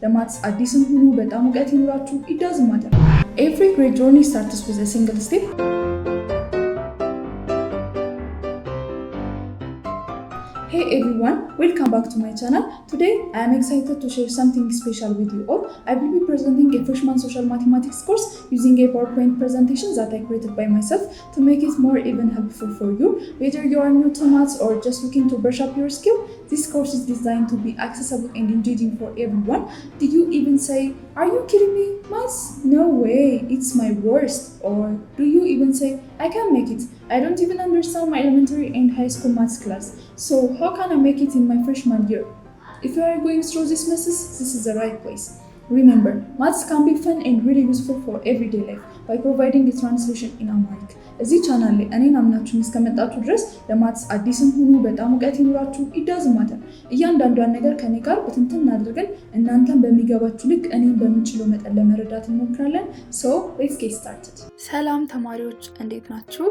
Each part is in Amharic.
ለማትስ አዲስም ሁኑ በጣም እውቀት ይኑራችሁ it doesn't matter. Every great journey starts with a single step. Hey everyone, welcome back to my channel. Today I am excited to share something special with you all. I will be presenting a freshman social mathematics course using a PowerPoint presentation that I created by myself to make it more even helpful for you. Whether you are new to maths or just looking to brush up your skill, this course is designed to be accessible and engaging for everyone. Did you even say, are you kidding me? Maths? No way, it's my worst. Or do you even say, I can't make it. I don't even understand my elementary and high school maths class. So how can I make it in my freshman year? If you are going through these messes, this is the right place. Remember, maths can be fun and really useful for everyday life by providing a translation in Amharic. እዚህ ቻናል ላይ እኔን አምናችሁን እስከመጣችሁ ድረስ ለማትስ አዲስም ሁኑ በጣም እውቀት ይኑራችሁ it doesn't matter. እያንዳንዷን ነገር ከኔ ጋር በትንትን አድርገን እናንተን በሚገባችሁ ልክ እኔን በምችለው መጠን ለመረዳት እንሞክራለን. So let's get started. ሰላም ተማሪዎች እንዴት ናችሁ?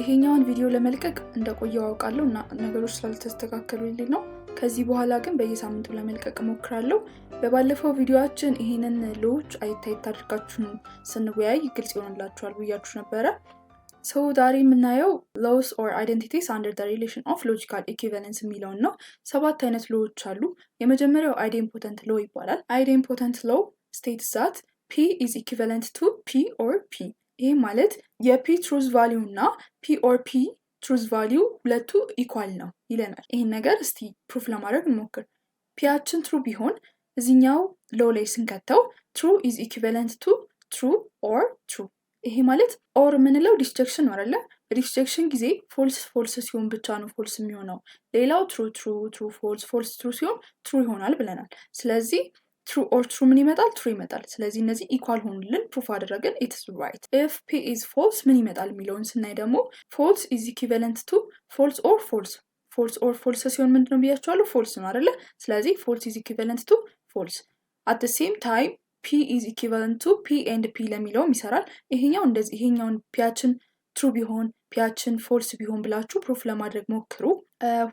ይሄኛውን ቪዲዮ ለመልቀቅ እንደቆየው አውቃለሁ እና ነገሮች ስላልተስተካከሉልኝ ነው። ከዚህ በኋላ ግን በየሳምንቱ ለመልቀቅ እሞክራለሁ። በባለፈው ቪዲዮአችን ይሄንን ሎዎች አይታይት አድርጋችሁ ስንወያይ ግልጽ ይሆንላችኋል ብያችሁ ነበረ። ዛሬ የምናየው laws or identities under the relation of logical equivalence የሚለውን ነው። 7 አይነት ሎዎች አሉ። የመጀመሪያው idempotent law ይባላል። idempotent law states that P is equivalent to P or P. ይሄ ማለት የP truth value እና P or P truth value ሁለቱ ኢኳል ነው ይለናል። ይሄን ነገር እስቲ ፕሩፍ ለማድረግ እንሞክር። ፒያችን ትሩ ቢሆን እዚህኛው ሎው ላይ ስንከተው true is equivalent to true or true። ይሄ ማለት ኦር የምንለው ዲስጀክሽን ነው አይደለ? በዲስጀክሽን ጊዜ ፎልስ ፎልስ ሲሆን ብቻ ነው ፎልስ የሚሆነው። ሌላው ትሩ ትሩ ትሩ ፎልስ ፎልስ ትሩ ሲሆን ትሩ ይሆናል ብለናል። ስለዚህ true or true ምን ይመጣል? true ይመጣል። ስለዚህ እነዚህ ኢኳል ሆኑልን ፕሩፍ አደረግን it is right. if P is false ምን ይመጣል የሚለውን ስናይ ደግሞ false is equivalent to false or false. false or false ሲሆን ምንድነው ብያችኋለሁ? false ነው አይደለ? ስለዚህ false is equivalent to false. at the same time P is equivalent to P and P ለሚለውም ይሰራል። ይሄኛው እንደዚህ ይሄኛውን ፒያችን true ቢሆን ፒያችን false ቢሆን ብላችሁ ፕሩፍ ለማድረግ ሞክሩ።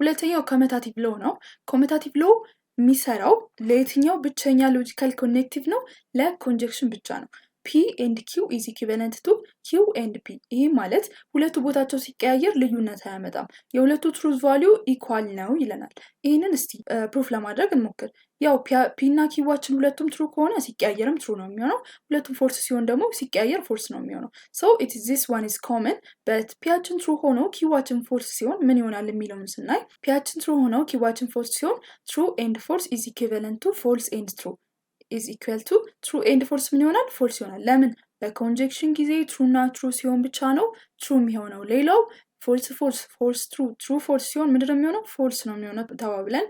ሁለተኛው ኮሜታቲቭ ሎው ነው። ኮሜታቲቭ ሎው የሚሰራው ለየትኛው ብቸኛ ሎጂካል ኮኔክቲቭ ነው? ለኮንጀክሽን ብቻ ነው። P and Q is equivalent to Q and P። ይሄ ማለት ሁለቱ ቦታቸው ሲቀያየር ልዩነት አያመጣም። የሁለቱ ትሩዝ ቫልዩ ኢኳል ነው ይለናል። ይሄንን እስቲ ፕሩፍ ለማድረግ እንሞክር። ያው P እና Qዋችን ሁለቱም ትሩ ከሆነ ሲቀያየርም ትሩ ነው የሚሆነው። ሁለቱም ፎልስ ሲሆን ደግሞ ሲቀያየር ፎልስ ነው የሚሆነው። So this one is common but Pያችን ትሩ ሆኖ Qዋችን ፎልስ ሲሆን ምን ይሆናል የሚለውን ስናይ Pያችን ትሩ ሆኖ Qዋችን ፎልስ ሲሆን true and false is equivalent to false and true is equal to true and false ምን ይሆናል? false ይሆናል። ለምን? በኮንጀክሽን ጊዜ true እና true ሲሆን ብቻ ነው true የሚሆነው። ሌላው false false false true true false ሲሆን ምንድነው የሚሆነው? false ነው የሚሆነው ተባብለን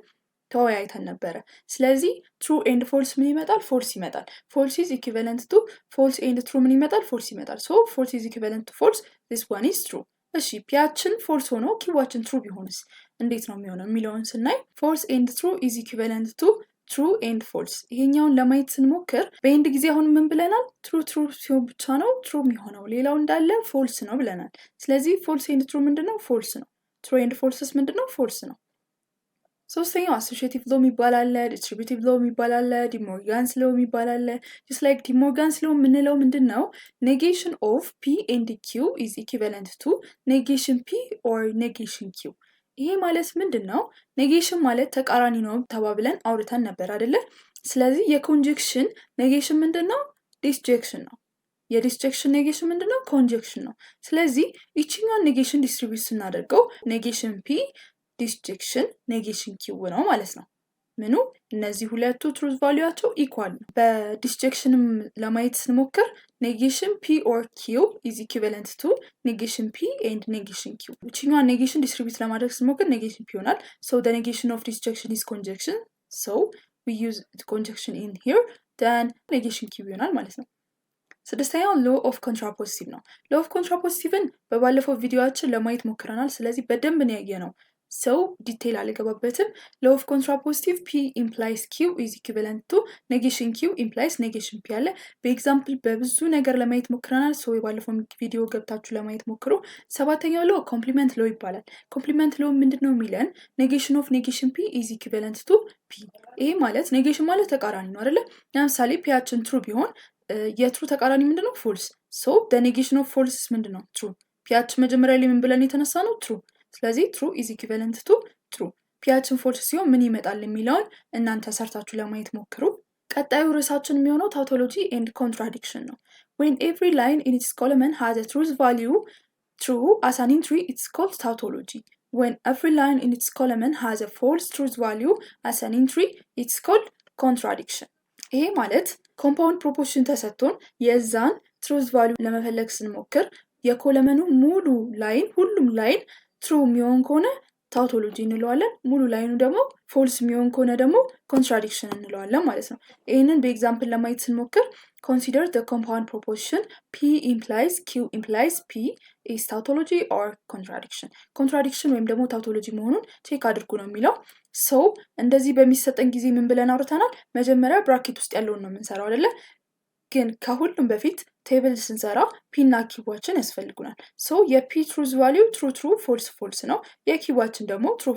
ተወያይተን ነበረ። ስለዚህ true and false ምን ይመጣል? false ይመጣል። false is equivalent to false and true ምን ይመጣል? false ይመጣል። so false is equivalent to false, this one is true። እሺ ፒያችን false ሆኖ ኪዋችን true ቢሆንስ እንዴት ነው የሚሆነው የሚለውን ስናይ false and true is equivalent to true and false። ይሄኛውን ለማየት ስንሞክር በኤንድ ጊዜ አሁን ምን ብለናል? true true ሲሆን ብቻ ነው true የሚሆነው። ሌላው እንዳለ false ነው ብለናል። ስለዚህ false and true ምንድነው? false ነው። true and falseስ ምንድነው? false ነው። ሶስተኛው associative law የሚባል አለ፣ distributive law የሚባል አለ፣ ዲሞርጋንስ law የሚባል አለ። just like ዲሞርጋንስ law የምንለው ምንድነው? negation of P and Q is equivalent to negation P or negation Q። ይሄ ማለት ምንድነው? ኔጌሽን ማለት ተቃራኒ ነው ተባብለን አውርተን ነበር አይደለ? ስለዚህ የኮንጀክሽን ኔጌሽን ምንድነው? ዲስጀክሽን ነው። የዲስጀክሽን ኔጌሽን ምንድነው? ኮንጀክሽን ነው። ስለዚህ ይችኛውን ኔጌሽን ዲስትሪቢዩት ስናደርገው ኔጌሽን P ዲስጀክሽን ኔጌሽን Q ነው ማለት ነው። ምኑ? እነዚህ ሁለቱ ትሩዝ ቫልዩአቸው ኢኳል ነው። በዲስጀክሽንም ለማየት ስንሞክር negation P or Q is equivalent to negation P and negation Q። ይችኛዋ negation distribute ለማድረግ ስንሞክር negation P ይሆናል። so the negation of disjunction is conjunction, so we use the conjunction in here, then negation Q ይሆናል ማለት ነው። ስድስተኛው law of contrapositive ነው። law of contrapositive በባለፈው ቪዲዮአችን ለማየት ሞክረናል። ስለዚህ በደንብ ነው ያየነው። ሰው ዲቴይል አልገባበትም። ሎው ኦፍ ኮንትራፖዚቲቭ ፒ ኢምፕላይስ ኪው ኢዝ ኢኩቫለንት ቱ ኔጌሽን ኪው ኢምፕላይስ ኔጌሽን ፒ አለ። በኤግዛምፕል በብዙ ነገር ለማየት ሞክረናል። ሰው የባለፈው ቪዲዮ ገብታችሁ ለማየት ሞክሩ። ሰባተኛው ሎ ኮምፕሊመንት ሎ ይባላል። ኮምፕሊመንት ሎ ምንድን ነው የሚለን? ኔጌሽን ኦፍ ኔጌሽን ፒ ኢዝ ኢኩቫለንት ቱ ፒ። ይሄ ማለት ኔጌሽን ማለት ተቃራኒ ነው አይደለ? ለምሳሌ ፒያችን ትሩ ቢሆን የትሩ ተቃራኒ ምንድን ነው? ፎልስ። ሶ ኔጌሽን ኦፍ ፎልስ ምንድን ነው? ትሩ። ፒያችን መጀመሪያ ላይ ምን ብለን የተነሳ ነው? ትሩ። ስለዚህ ትሩ ኢዝ ኢኩቫለንት ቱ ትሩ። ፒያችን ፎልስ ሲሆን ምን ይመጣል የሚለውን እናንተ ሰርታችሁ ለማየት ሞክሩ። ቀጣዩ ርዕሳችን የሚሆነው ታውቶሎጂ ኤንድ ኮንትራዲክሽን ነው። when every line in its column has a truth value true as an entry, it's called tautology. when every line in its column has a false truth value as an entry, it's called contradiction. ይሄ ማለት ኮምፓውንድ ፕሮፖርሽን ተሰጥቶን የዛን ትሩዝ ቫሊዩ ለመፈለግ ስንሞክር የኮለመኑ ሙሉ ላይን ሁሉም ላይን ትሩ የሚሆን ከሆነ ታውቶሎጂ እንለዋለን። ሙሉ ላይኑ ደግሞ ፎልስ የሚሆን ከሆነ ደግሞ ኮንትራዲክሽን እንለዋለን ማለት ነው። ይህንን በኤግዛምፕል ለማየት ስንሞክር ኮንሲደር the compound proposition p implies q implies p is tautology or contradiction. ኮንትራዲክሽን ወይም ደግሞ ታውቶሎጂ መሆኑን ቼክ አድርጉ ነው የሚለው። ሰው እንደዚህ በሚሰጠን ጊዜ ምን ብለን አውርተናል? መጀመሪያ ብራኬት ውስጥ ያለውን ነው የምንሰራው አይደለ? ግን ከሁሉም በፊት ቴብል ስንሰራ ፒ እና ኪዋችን ያስፈልጉናል። ሶ የፒ ትሩዝ ቫሊዩ ትሩ ትሩ ፎልስ ፎልስ ነው። የኪዋችን ደግሞ ትሩ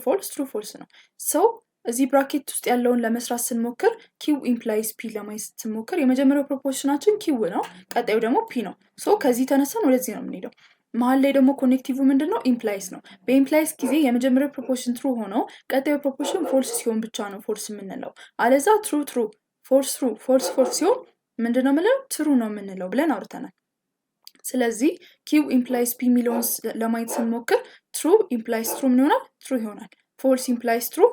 ፎልስ ነው። ሶ እዚህ ብራኬት ውስጥ ያለውን ለመስራት ስንሞክር ኪው ኢምፕላይስ ፒ ለማየት ስንሞክር የመጀመሪያው ፕሮፖርሽናችን ኪው ነው፣ ቀጣዩ ደግሞ ፒ ነው። ሶ ከዚህ ተነሳን ወደዚህ ነው የምንሄደው። መሀል ላይ ደግሞ ኮኔክቲቭ ምንድን ነው? ኢምፕላይስ ነው። በኢምፕላይስ ጊዜ የመጀመሪያው ፕሮፖርሽን ትሩ ሆኖ ቀጣዩ ፕሮፖርሽን ፎልስ ሲሆን ብቻ ነው ፎልስ የምንለው። አለዛ ትሩ ፎልስ ፎልስ ሲሆን ምንድን ነው የምንለው? ትሩ ነው የምንለው ብለን አውርተናል። ስለዚህ ኪው ኢምፕላይስ ፒ የሚለውን ለማየት ስንሞክር ትሩ ኢምፕላይስ ትሩ ምን ይሆናል? ትሩ ይሆናል። ፎልስ ኢምፕላይስ ትሩ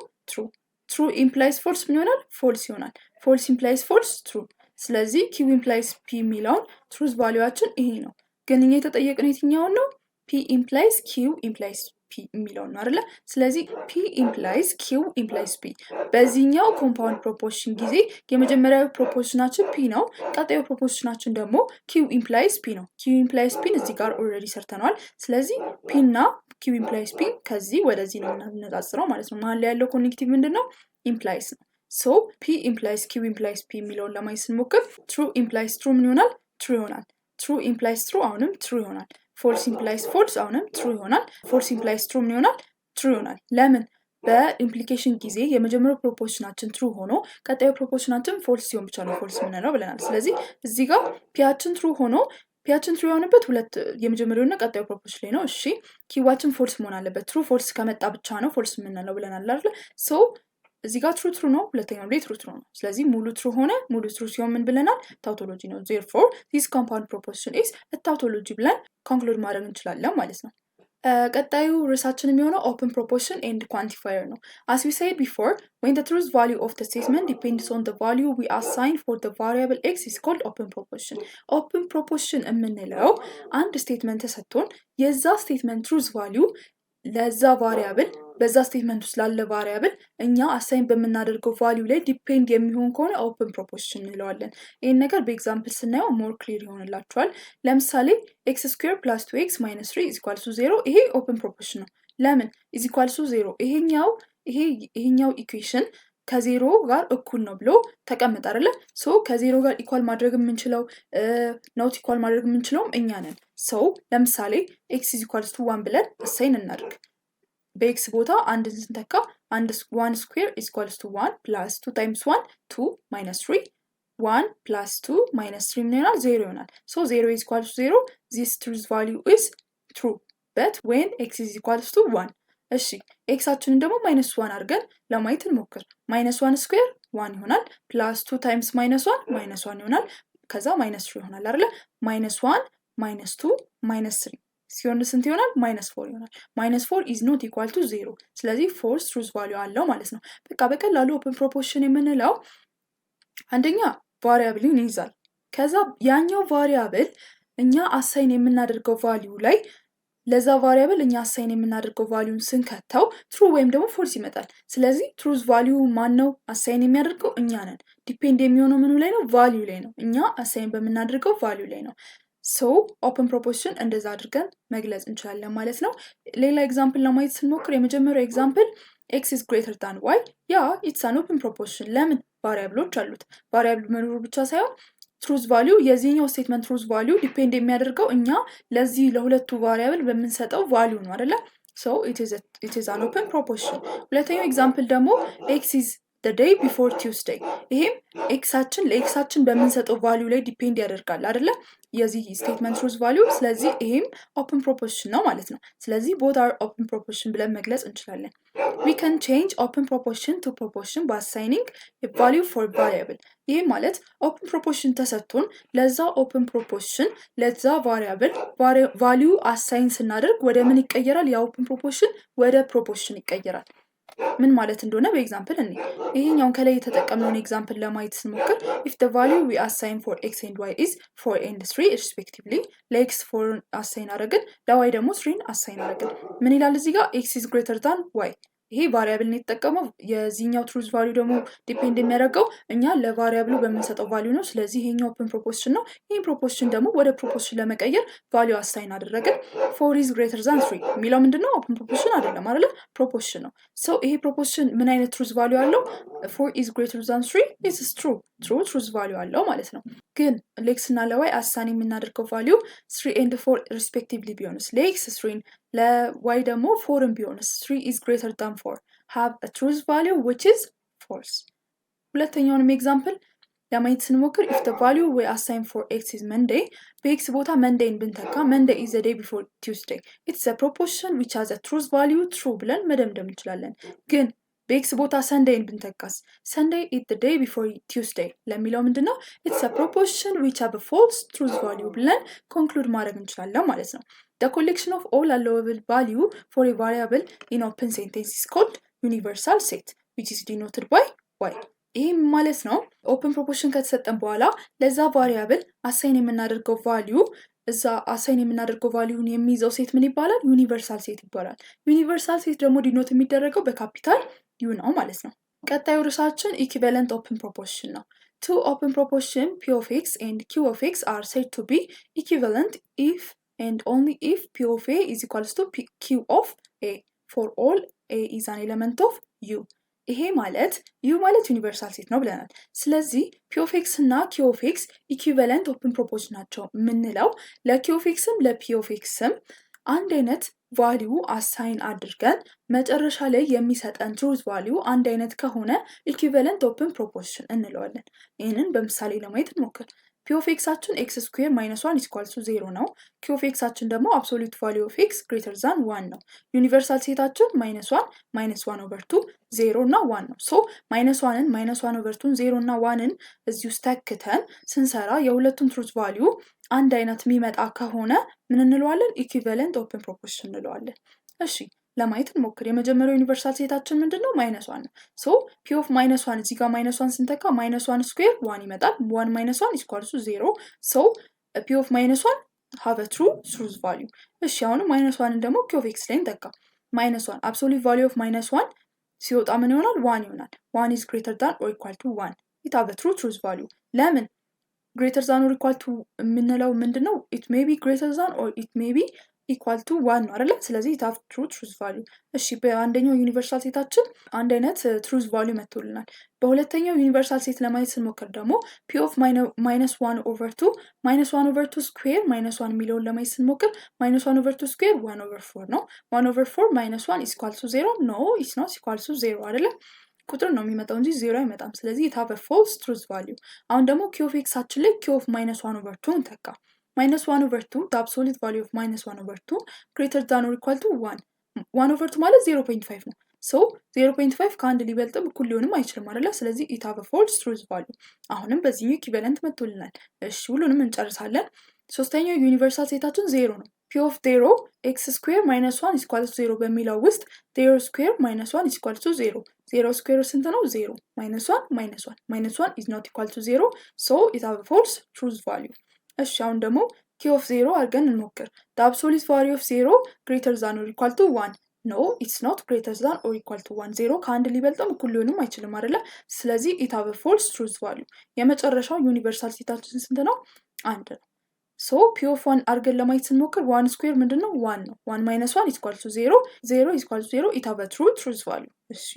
ኢምፕላይስ ፎልስ ምን ይሆናል? ፎልስ ይሆናል። ፎልስ ኢምፕላይስ ፎልስ ትሩ። ስለዚህ ኪው ኢምፕላይስ ፒ የሚለውን ትሩዝ ቫሊዩዋችን ይሄ ነው። ግን እኛ የተጠየቅነው የትኛውን ነው? ፒ ኢምፕላይስ ኪው ኢምፕላይስ ፒ የሚለውን ነው አይደለ? ስለዚህ ፒ ኢምፕላይስ ኪው ኢምፕላይስ ፒ። በዚህኛው ኮምፓውንድ ፕሮፖርሽን ጊዜ የመጀመሪያው ፕሮፖርሽናችን ፒ ነው፣ ቀጣዩ ፕሮፖርሽናችን ደግሞ ኪው ኢምፕላይስ ፒ ነው። ኪው ኢምፕላይስ ፒን እዚህ ጋር ኦልሬዲ ሰርተነዋል። ስለዚህ ፒ እና ኪው ኢምፕላይስ ፒ ከዚህ ወደዚህ ነው የምናነጻጽረው ማለት ነው። መሀል ላይ ያለው ኮኔክቲቭ ምንድን ነው? ኢምፕላይስ ነው። ሶ ፒ ኢምፕላይስ ኪው ኢምፕላይስ ፒ የሚለውን ለማየት ስንሞክር ትሩ ኢምፕላይስ ትሩ ምን ይሆናል? ትሩ ይሆናል። ትሩ ኢምፕላይስ ትሩ አሁንም ትሩ ይሆናል። ፎልስ ኢምፕላይስ ፎልስ አሁንም ትሩ ይሆናል። ፎልስ ኢምፕላይስ ትሩ ምን ይሆናል? ትሩ ይሆናል። ለምን? በኢምፕሊኬሽን ጊዜ የመጀመሪያው ፕሮፖርሽናችን ትሩ ሆኖ ቀጣዩ ፕሮፖርሽናችን ፎልስ ሲሆን ብቻ ነው ፎልስ የምንለው ብለናል። ስለዚህ እዚህ ጋር ፒያችን ትሩ ሆኖ ፒያችን ትሩ የሆነበት ሁለት የመጀመሪያውና ቀጣዩ ፕሮፖርሽን ላይ ነው። እሺ ኪዋችን ፎልስ መሆን አለበት። ትሩ ፎልስ ከመጣ ብቻ ነው ፎልስ የምንለው ብለናል አይደል? ሶ እዚህ ጋር ትሩ ነው፣ ሁለተኛው ላይ ትሩ ነው። ስለዚህ ሙሉ ትሩ ሆነ። ሙሉ ትሩ ሲሆን ምን ብለናል? ታውቶሎጂ ነው። ዜርፎር ዚስ ኮምፓውንድ ፕሮፖርሽን ኢዝ ታውቶሎጂ ብለን ኮንክሉድ ማድረግ እንችላለን ማለት ነው። ቀጣዩ ርዕሳችን የሚሆነው ኦፕን ፕሮፖርሽን ኤንድ ኳንቲፋየር ነው። as we said before, when the truth value of the statement depends on the value we assign for the variable x is called open proportion. open proportion የምንለው አንድ ስቴትመንት ተሰጥቶን የዛ ስቴትመንት ትሩዝ ቫሊዩ ለዛ ቫሪያብል በዛ ስቴትመንት ውስጥ ላለ ቫሪያብል እኛ አሳይን በምናደርገው ቫሊዩ ላይ ዲፔንድ የሚሆን ከሆነ ኦፕን ፕሮፖርሽን እንለዋለን። ይህን ነገር በኤግዛምፕል ስናየው ሞር ክሊር ይሆንላችኋል። ለምሳሌ ኤክስ ስኩዌር ፕላስ ቱ ኤክስ ማይነስ 3 ኢዝ ኢኳልስ ቱ 0። ይሄ ኦፕን ፕሮፖርሽን ነው። ለምን? ኢዝ ኢኳልስ ቱ 0። ይሄኛው ኢኩዌሽን ከዜሮ ጋር እኩል ነው ብሎ ተቀመጠ አይደለ? ሶ ከዜሮ ጋር ኢኳል ማድረግ የምንችለው ኖት ኢኳል ማድረግ የምንችለውም እኛ ነን። ሶ ለምሳሌ ኤክስ ኢዝ ኢኳልስ ቱ 1 ብለን አሳይን እናድርግ። በኤክስ ቦታ አንድን ስንተካ ዋን ስኩዌር ኢዝ ኢኳልስ ቱ 1 ፕላስ 2 ታይምስ 1 2 ማይነስ 3 1 ፕላስ 2 ማይነስ 3 ምን ይሆናል? 0 ይሆናል። ሶ 0 ኢዝ ኢኳልስ ቱ 0 ዚስ ትሩዝ ቫሊዩ ኢዝ ትሩ በት ዌን ኤክስ ኢዝ ኢኳልስ ቱ 1። እሺ ኤክሳችንን ደግሞ ማይነስ 1 አድርገን ለማየት እንሞክር። ማይነስ 1 ስኩዌር 1 ይሆናል። ፕላስ 2 ታይምስ ማይነስ 1 ማይነስ 1 ይሆናል። ከዛ ማይነስ 3 ይሆናል አይደለ? ማይነስ 1 ማይነስ 2 ማይነስ 3 ሲሆን ስንት ይሆናል? ማይነስ 4 ይሆናል። ማይነስ 4 ኢዝ ኖት ኢኳል ቱ 0። ስለዚህ ፎልስ ትሩዝ ቫሊዩ አለው ማለት ነው። በቃ በቀላሉ ኦፕን ፕሮፖርሽን የምንለው አንደኛ ቫሪያብልን ይይዛል። ከዛ ያኛው ቫሪያብል እኛ አሳይን የምናደርገው ቫሊዩ ላይ ለዛ ቫሪያብል እኛ አሳይን የምናደርገው ቫሊዩን ስንከተው ትሩ ወይም ደግሞ ፎልስ ይመጣል። ስለዚህ ትሩዝ ቫሊዩ ማን ነው አሳይን የሚያደርገው? እኛ ነን። ዲፔንድ የሚሆነው ምኑ ላይ ነው? ቫሊዩ ላይ ነው። እኛ አሳይን በምናደርገው ቫሊዩ ላይ ነው። ሶ ኦፕን ፕሮፖዚሽን እንደዛ አድርገን መግለጽ እንችላለን ማለት ነው። ሌላ ኤግዛምፕል ለማየት ስንሞክር የመጀመሪያው ኤግዛምፕል ኤክስ ኢዝ ግሬተር ዳን ዋይ፣ ያ ኢትስ አን ኦፕን ፕሮፖዚሽን። ለምን? ቫሪያብሎች አሉት። ቫሪያብል መኖሩ ብቻ ሳይሆን ትሩዝ ቫሊዩ የዚህኛው ስቴትመንት ትሩዝ ቫሊዩ ዲፔንድ የሚያደርገው እኛ ለዚህ ለሁለቱ ቫሪያብል በምንሰጠው ቫሊዩ ነው አይደለ? ሶ ኢት ኢዝ አን ኦፕን ፕሮፖዚሽን። ሁለተኛው ኤግዛምፕል ደግሞ ኤክስ ኢዝ the day before Tuesday። ይሄም ኤክሳችን ለኤክሳችን በምንሰጠው ቫሊዩ ላይ ዲፔንድ ያደርጋል አይደለ? የዚህ ስቴትመንት ትሩዝ ቫሊዩ። ስለዚህ ይሄም ኦፕን ፕሮፖዚሽን ነው ማለት ነው። ስለዚህ ቦት አር ኦፕን ፕሮፖዚሽን ብለን መግለጽ እንችላለን። we can change open proposition to proposition by assigning a value for variable። ይህ ማለት ኦፕን ፕሮፖዚሽን ተሰጥቶን ለዛ ኦፕን ፕሮፖዚሽን ለዛ ቫሪያብል ቫሊዩ አሳይን ስናደርግ ወደ ምን ይቀየራል? ያ ኦፕን ፕሮፖዚሽን ወደ ፕሮፖዚሽን ይቀየራል። ምን ማለት እንደሆነ በኤግዛምፕል እኔ ይሄኛውን ከላይ የተጠቀምነውን ኤግዛምፕል ለማየት ስንሞክር if the value we assign for x and y is 4 and 3 respectively ለx 4 አሳይን አደረግን ለy ደግሞ 3 አሳይን አደረግን። ምን ይላል እዚህ ጋር? x is greater than y። ይሄ ቫሪያብል ነው የተጠቀመው። የዚህኛው ትሩዝ ቫሊዩ ደግሞ ዲፔንድ የሚያደርገው እኛ ለቫሪያብሉ በምንሰጠው ቫሊዩ ነው። ስለዚህ ይሄኛው ኦፕን ፕሮፖዚሽን ነው። ይህን ፕሮፖዚሽን ደግሞ ወደ ፕሮፖዚሽን ለመቀየር ቫሊዩ አሳይን አደረግን። 4 is greater than 3 የሚለው ምንድነው? ኦፕን ፕሮፖዚሽን አይደለም አይደለ? ፕሮፖዚሽን ነው። ሶ ይሄ ፕሮፖዚሽን ምን አይነት ትሩዝ ቫሊዩ አለው? 4 is greater than 3 is true ትሩዝ ቫሊዩ አለው ማለት ነው። ግን ለኤክስ እና ለዋይ አሳይን የምናደርገው ቫሊዩ 3 and 4 ሪስፔክቲቭሊ ቢሆንስ ለኤክስ 3 ለዋይ ደግሞ 4 ቢሆንስ 3 is greater than 4 have a truth value which is false። ሁለተኛውንም ኤግዛምፕል ለማየት ስንሞክር if the value we assign for x is Monday በኤክስ ቦታ መንዴይን ብንተካ Monday is the day before Tuesday it's a proposition which has a truth value true ብለን መደምደም እንችላለን። ግን በኤክስ ቦታ ሰንዴይን ብንተካስ Sunday is the day before Tuesday ለሚለው ምንድነው? it's a proposition which have a false truth value ብለን ኮንክሉድ ማድረግ እንችላለን ማለት ነው። The collection of all allowable value for a variable in open sentence is called universal set which is denoted by y። ይህም ማለት ነው ኦፕን ፕሮፖዚሽን ከተሰጠን በኋላ ለዛ ቫሪያብል አሳይን የምናደርገው ቫሊዩ እዛ አሳይን የምናደርገው ቫሊዩን የሚይዘው ሴት ምን ይባላል? ዩኒቨርሳል ሴት ይባላል። ዩኒቨርሳል ሴት ደግሞ ዲኖት የሚደረገው በካፒታል ዩ ነው ማለት ነው። ቀጣዩ ርዕሳችን ኢኩቫለንት ኦፕን ፕሮፖዚሽን ነው። two open proposition p of x and q of x are said to be equivalent if and only if p of a is equals to q of a for all a is an element of u። ይሄ ማለት ዩ ማለት ዩኒቨርሳል ሴት ነው ብለናል። ስለዚህ ፒ ኦፍ ኤክስ እና ኪ ኦፍ ኤክስ ኢኩቫለንት ኦፕን ፕሮፖዚሽን ናቸው የምንለው ለኪ ኦፍ ኤክስም ለፒ ኦፍ ኤክስም አንድ አይነት ቫሊዩ አሳይን አድርገን መጨረሻ ላይ የሚሰጠን ትሩዝ ቫሊዩ አንድ አይነት ከሆነ ኢኩቫለንት ኦፕን ፕሮፖዚሽን እንለዋለን። ይህንን በምሳሌ ለማየት እንሞክር። ፒ ኦፍ ኤክሳችን ኤክስ ስኩዌር ማይነስ 1 ኢኳልስ ቱ 0 ነው። ኪ ኦፍ ኤክሳችን ደግሞ አብሶሉት ቫሊዩ ኦፍ ኤክስ ግሬተር ዛን 1 ነው። ዩኒቨርሳል ሴታችን ማይነስ 1 ኦቨር 2 0 እና 1 ነው። ሶ ማይነስ 1 ኦቨር 2 0 እና 1ን እዚህ ውስጥ ተክተን ስንሰራ የሁለቱም ትሩዝ ቫሊዩ አንድ አይነት የሚመጣ ከሆነ ምን እንለዋለን? ኢኩቫለንት ኦፕን ፕሮፖዚሽን እንለዋለን። እሺ ለማየት እንሞክር። የመጀመሪያው ዩኒቨርሳል ሴታችን ምንድነው? ማይነስ 1 ነው። ሶ ፒ ኦፍ ማይነስ 1 እዚህ ጋር ማይነስ 1 ስንተካ ማይነስ 1 ስኩዌር 1 ይመጣል። 1 ማይነስ 1 ኢኳልስ ቱ 0። ሶ ፒ ኦፍ ማይነስ 1 ሃቭ አ ትሩዝ ቫሊዩ። እሺ አሁን ማይነስ 1ን ደግሞ ኪ ኦፍ ኤክስ ላይ እንተካ። ማይነስ 1 አብሶሉት ቫሊዩ ኦፍ ማይነስ 1 ሲወጣ ምን ይሆናል? 1 ይሆናል። 1 is greater than or equal to 1 it have a true truth value። ለምን greater than or equal to የምንለው ምንድነው? it may be greater than or it may be equal to 1 ነው አይደል? ስለዚህ it have true truth value። እሺ በአንደኛው ዩኒቨርሳል ሴታችን አንድ አይነት truth value መጥቶልናል። በሁለተኛው ዩኒቨርሳል ሴት ለማየት ስንሞክር ደግሞ p of minus 1 over 2 minus 1 over 2 square minus 1 የሚለውን ለማየት ስንሞክር minus 1 over 2 square 1 over 4 ነው። 1 over 4 minus 1 is equal to 0 no it's not equal to 0 አይደለም? ቁጥር ነው የሚመጣው እንጂ 0 አይመጣም። ስለዚህ it have a false truth value። አሁን ደግሞ q of x-አችን ላይ q of minus 1 over 2 እንተካ። minus 1 over 2 the absolute value of minus 1 over 2 greater than or equal to 1 1 over 2 ማለት 0.5 ነው። ሶ 0.5 ከአንድ ሊበልጥም እኩል ሊሆንም አይችልም አይደለ? ስለዚህ it have a false truth value። አሁንም በዚህኛው ኢኩቫለንት መጥቶልናል። እሺ ሁሉንም እንጨርሳለን። ሶስተኛው ዩኒቨርሳል ሴታችን 0 ነው። p of 0 x square minus 1 is equal to 0 በሚለው ውስጥ 0 square minus 1 is equal to 0 0 square ስንት ነው? 0 minus 1 minus 1 minus 1 is not equal to 0 so it have a false truth value። እሺ አሁን ደግሞ q of 0 አድርገን እንሞክር። the absolute value of 0 greater than or equal to 1 no it's not greater than or equal to 1 0 ከአንድ ሊበልጥም እኩል ሊሆንም አይችልም አይደለ? ስለዚህ it have a false truth value። የመጨረሻው ዩኒቨርሳል ሴታችን ስንት ነው? 1 ነው። ሶ p of 1 አድርገን ለማየት ስንሞክር 1 ስኩዌር ምንድነው 1 ነው 1 minus 1 is equal to 0 0 is equal to 0 it have a truth value እሺ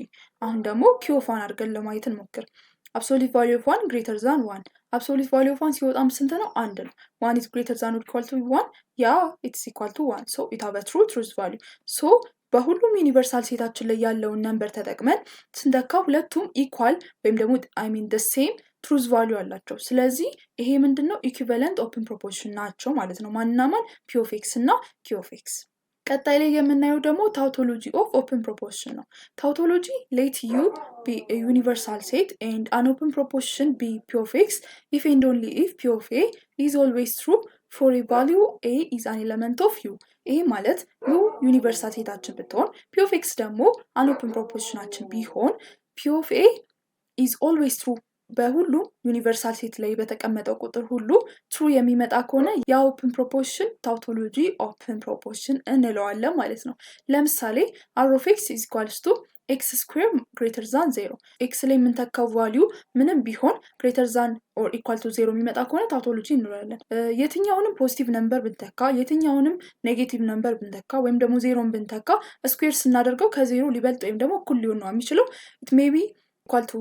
አሁን ደግሞ q of 1 አድርገን ለማየት እንሞክር absolute value of 1 greater than 1 absolute value of 1 ሲወጣም ስንት ነው 1 ነው 1 is greater than or equal to 1 ያ it's equal to 1 so it have a truth value so በሁሉም ዩኒቨርሳል ሴታችን ላይ ያለውን ነምበር ተጠቅመን ስንተካ ሁለቱም ኢኳል ወይም ደግሞ I mean the same truth value አላቸው ስለዚህ ይሄ ምንድነው ኢኩቫለንት ኦፕን ፕሮፖርሽን ናቸው ማለት ነው ማንና ማን p of x እና q of x ቀጣይ ላይ የምናየው ደግሞ ታውቶሎጂ ኦፍ ኦፕን ፕሮፖርሽን ነው ታውቶሎጂ let u be a universal set and an open proportion be p of x if and only if p of a is always true for a value a is an element of u ይሄ ማለት u ዩኒቨርሳል ሴታችን ብትሆን p of x ደግሞ an open proportionናችን ቢሆን p of a is always true በሁሉም ዩኒቨርሳል ሴት ላይ በተቀመጠው ቁጥር ሁሉ ትሩ የሚመጣ ከሆነ ያ ኦፕን ፕሮፖርሽን ታውቶሎጂ ኦፕን ፕሮፖርሽን እንለዋለን ማለት ነው ለምሳሌ r of x is equals to x square greater than 0 x ላይ የምንተካው ቫልዩ ምንም ቢሆን greater than or equal to 0 የሚመጣ ከሆነ ታውቶሎጂ እንለዋለን የትኛውንም ፖዚቲቭ ነምበር ብንተካ የትኛውንም ኔጌቲቭ ነምበር ብንተካ ወይም ደግሞ ዜሮን ብንተካ ስኩዌር ስናደርገው ከዜሮ ሊበልጥ ወይም ደግሞ እኩል ሊሆን ነው የሚችለው it may be equal to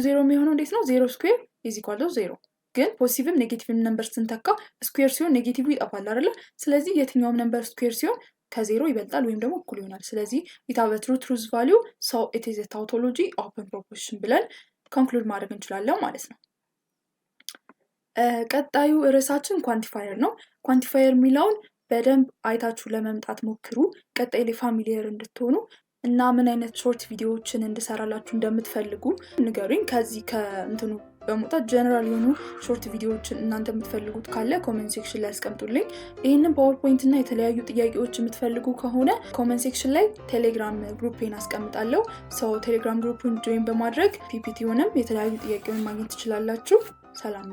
0 የሚሆነው እንዴት ነው 0 square is equal to 0 ግን ፖዚቲቭም ኔጌቲቭም ነምበር ስንተካ ስኩዌር ሲሆን ኔጌቲቭ ይጠፋል አይደል ስለዚህ የትኛውም ነምበር ስኩዌር ሲሆን ከዜሮ ይበልጣል ወይም ደግሞ እኩል ይሆናል ስለዚህ it have a truth value so it is a tautology open proportion ብለን ኮንክሉድ ማድረግ እንችላለን ማለት ነው ቀጣዩ ርዕሳችን ኳንቲፋየር ነው ኳንቲፋየር የሚለውን በደንብ አይታችሁ ለመምጣት ሞክሩ ቀጣይ ላይ ፋሚሊየር እንድትሆኑ እና ምን አይነት ሾርት ቪዲዮዎችን እንድሰራላችሁ እንደምትፈልጉ ንገሩኝ ከዚህ ከእንትኑ በመውጣት ጀነራል የሆኑ ሾርት ቪዲዮዎችን እናንተ የምትፈልጉት ካለ ኮሜንት ሴክሽን ላይ አስቀምጡልኝ ይሄንን ፓወርፖይንት እና የተለያዩ ጥያቄዎች የምትፈልጉ ከሆነ ኮሜንት ሴክሽን ላይ ቴሌግራም ግሩፔን አስቀምጣለሁ ሰው ቴሌግራም ግሩፑን ጆይን በማድረግ ፒፒቲውንም የተለያዩ ጥያቄውን ማግኘት ትችላላችሁ ሰላም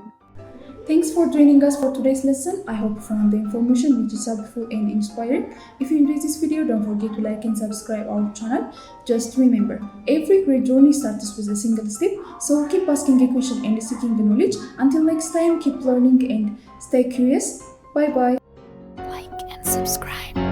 Thanks for joining us for today's lesson. I hope you found the information which is helpful and inspiring. If you enjoyed this video, don't forget to like and subscribe our channel. Just remember, every great journey starts with a single step. So keep asking a question and seeking the knowledge. Until next time, keep learning and stay curious. Bye-bye. Like and subscribe.